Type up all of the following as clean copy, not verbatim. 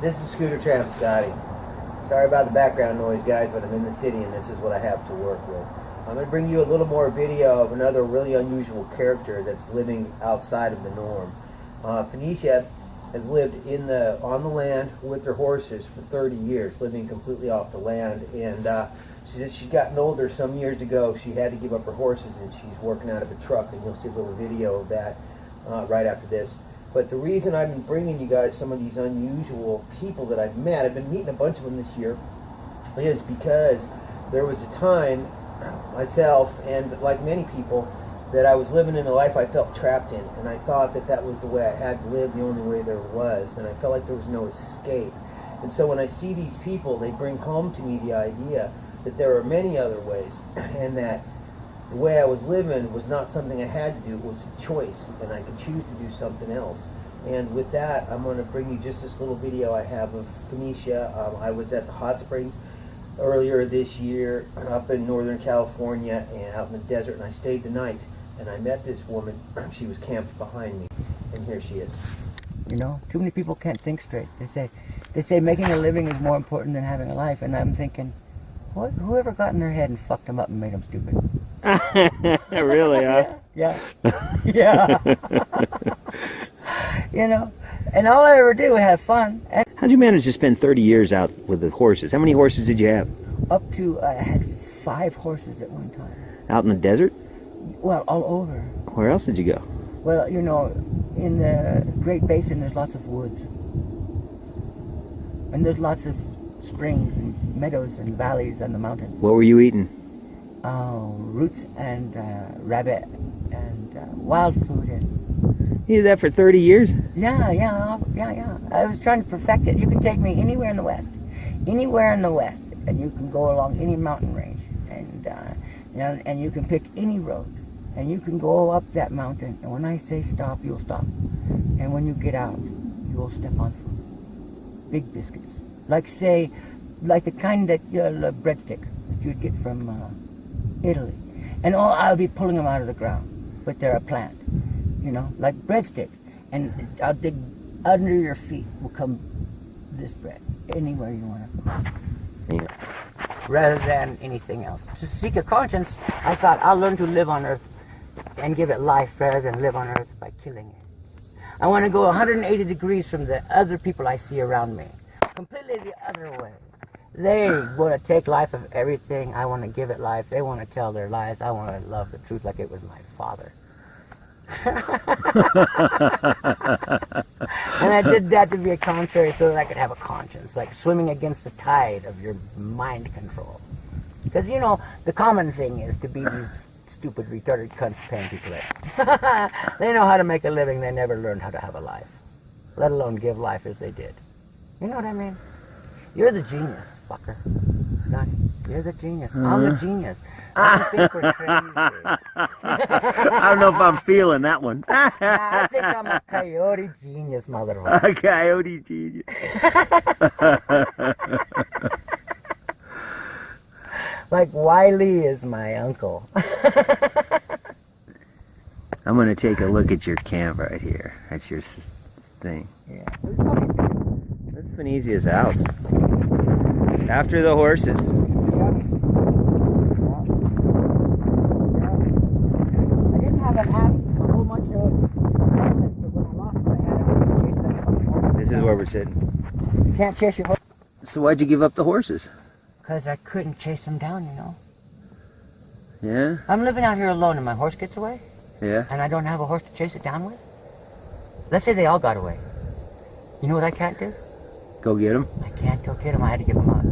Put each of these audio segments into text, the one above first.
This is Tramp Scotty. Sorry about the background noise, guys, but I'm in the city and this is what I have to work with. I'm going to bring you a little more video of another really unusual character that's living outside of the norm. Finisia has lived on the land with her horses for 30 years, living completely off the land. And she said she's gotten older. Some years ago, she had to give up her horses and she's working out of a truck. And you'll see a little video of that right after this. But the reason I've been bringing you guys some of these unusual people that I've met, I've been meeting a bunch of them this year, is because there was a time, myself and like many people, that I was living in a life I felt trapped in, and I thought that that was the way I had to live, the only way there was, and I felt like there was no escape. And so when I see these people, they bring home to me the idea that there are many other ways, and that the way I was living was not something I had to do, it was a choice, and I could choose to do something else. And with that, I'm going to bring you just this little video I have of Finisia. I was at the hot springs earlier this year up in Northern California and out in the desert, and I stayed the night, and I met this woman. She was camped behind me, and here she is. You know, too many people can't think straight. They say making a living is more important than having a life, and I'm thinking, what? Whoever got in their head and fucked them up and made them stupid? Really, huh? Yeah. Yeah. You know, and all I ever did was have fun. And how'd you manage to spend 30 years out with the horses? How many horses did you have? up to, I had 5 horses at one time. Out in the desert? Well, all over. Where else did you go? Well, you know, in the Great Basin, there's lots of woods. And there's lots of springs and meadows and valleys and the mountains. What were you eating? Roots and rabbit and wild food. And You did that for 30 years? yeah. I was trying to perfect it. You can take me anywhere in the West, and you can go along any mountain range, and you know, and you can pick any road, and you can go up that mountain. And when I say stop, you'll stop. And when you get out, you will step on food. Big biscuits, like the kind that breadstick that you'd get from Italy, and I'll be pulling them out of the ground, but they're a plant, you know, like breadsticks, and I'll dig under your feet will come this bread, anywhere you want to go, rather than anything else. To seek a conscience, I thought I'll learn to live on earth and give it life rather than live on earth by killing it. I want to go 180 degrees from the other people I see around me, completely the other way. They want to take life of everything. I want to give it life. They want to tell their lies. I want to love the truth like it was my father. And I did that to be a contrary so that I could have a conscience, like swimming against the tide of your mind control. Because, you know, the common thing is to be these stupid, retarded cunts paying people in. They know how to make a living. They never learned how to have a life, let alone give life as they did. You know what I mean? You're the genius, fucker. Scotty, you're the genius. I'm the genius. I don't think we're crazy. I don't know if I'm feeling that one. I think I'm a coyote genius, motherfucker. A coyote genius. Like Wiley is my uncle. I'm going to take a look at your camp right here. That's your thing. Yeah. That's Finisia's house. After the horses. I didn't have an ass a whole bunch of, but when I lost it, I had to chase that fucking horse. This is where we're sitting. You can't chase your horse. So why'd you give up the horses? Because I couldn't chase them down, you know. Yeah? I'm living out here alone and my horse gets away, Yeah? and I don't have a horse to chase it down with. Let's say they all got away. You know what I can't do? Go get them? I can't go get them. I had to give them up.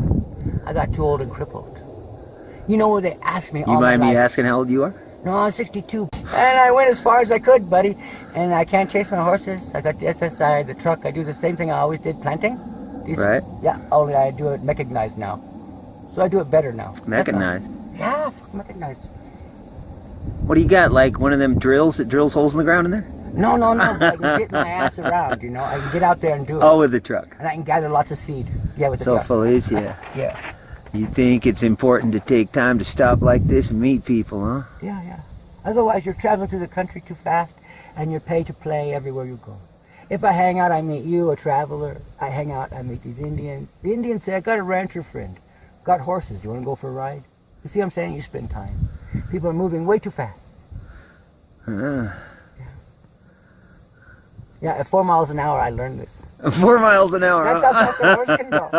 I got too old and crippled. You know what they asked me all You my mind me life? asking how old you are? No, I'm 62. And I went as far as I could, buddy. And I can't chase my horses. I got the SSI, the truck. I do the same thing I always did, planting. Right. Yeah, only I do it mechanized now. So I do it better now. Mechanized? Yeah, fuck mechanized. What do you got? Like one of them drills that drills holes in the ground in there? No. I can get my ass around, you know. I can get out there and do it. Oh, with the truck. And I can gather lots of seed. Yeah, with the So truck. Felicia, Yeah. you think it's important to take time to stop like this and meet people, huh? Yeah. Otherwise, you're traveling through the country too fast, and you're pay to play everywhere you go. If I hang out, I meet you, a traveler. I hang out, I meet these Indians. The Indians say, I got a rancher friend. Got horses. You want to go for a ride? You see what I'm saying? You spend time. People are moving way too fast. Yeah, at 4 miles an hour, I learned this. 4 miles an hour. That's how fast a horse can go.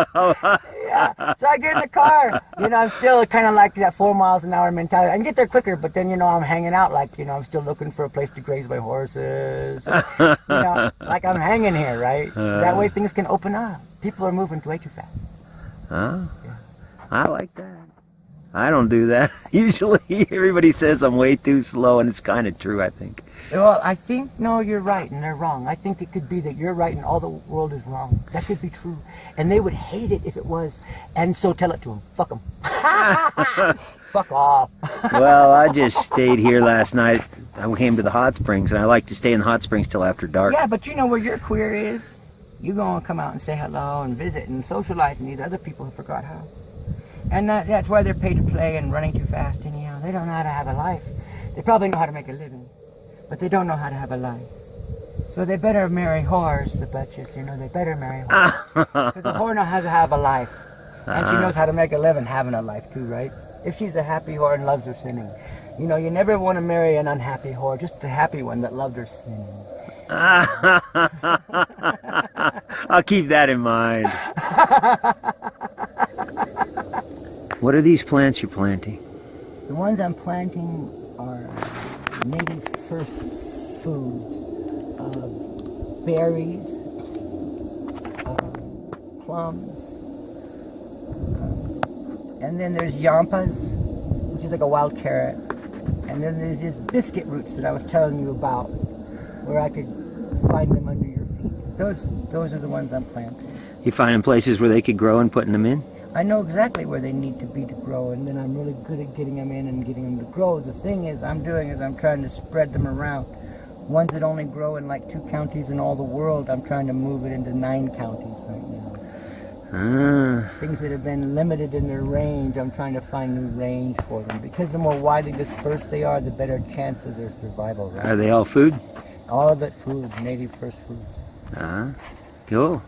Yeah. So I get in the car. You know, I'm still kind of like that 4 miles an hour mentality. I can get there quicker, but then, you know, I'm hanging out like, you know, I'm still looking for a place to graze my horses. You know, like I'm hanging here, right? That way things can open up. People are moving way too fast. Yeah. I like that. I don't do that. Usually everybody says I'm way too slow, and it's kind of true, I think. Well, I think, no, you're right and they're wrong. I think it could be that you're right and all the world is wrong. That could be true. And they would hate it if it was. And so tell it to them. Fuck them. Fuck off. Well, I just stayed here last night. I came to the hot springs, and I like to stay in the hot springs till after dark. Yeah, but you know where your queer is? You're going to come out and say hello and visit and socialize, and these other people who forgot how. And that's why they're paid to play and running too fast anyhow. They don't know how to have a life. They probably know how to make a living, but they don't know how to have a life. So they better marry whores, the bitches, you know, they better marry whores. Because the whore knows how to have a life. And she knows how to make a living having a life too, right? If she's a happy whore and loves her sinning. You know, you never want to marry an unhappy whore, just a happy one that loved her sinning. I'll keep that in mind. What are these plants you're planting? The ones I'm planting are native first foods. Berries, plums, and then there's yampas, which is like a wild carrot, and then there's these biscuit roots that I was telling you about, where I could find them under your feet. Those are the ones I'm planting. You finding places where they could grow and putting them in? I know exactly where they need to be to grow, and then I'm really good at getting them in and getting them to grow. The thing is, I'm trying to spread them around. Ones that only grow in like 2 counties in all the world, I'm trying to move it into 9 counties right now. Things that have been limited in their range, I'm trying to find new range for them. Because the more widely dispersed they are, the better chance of their survival. Right? Are they all food? All of it food, native first foods. Cool.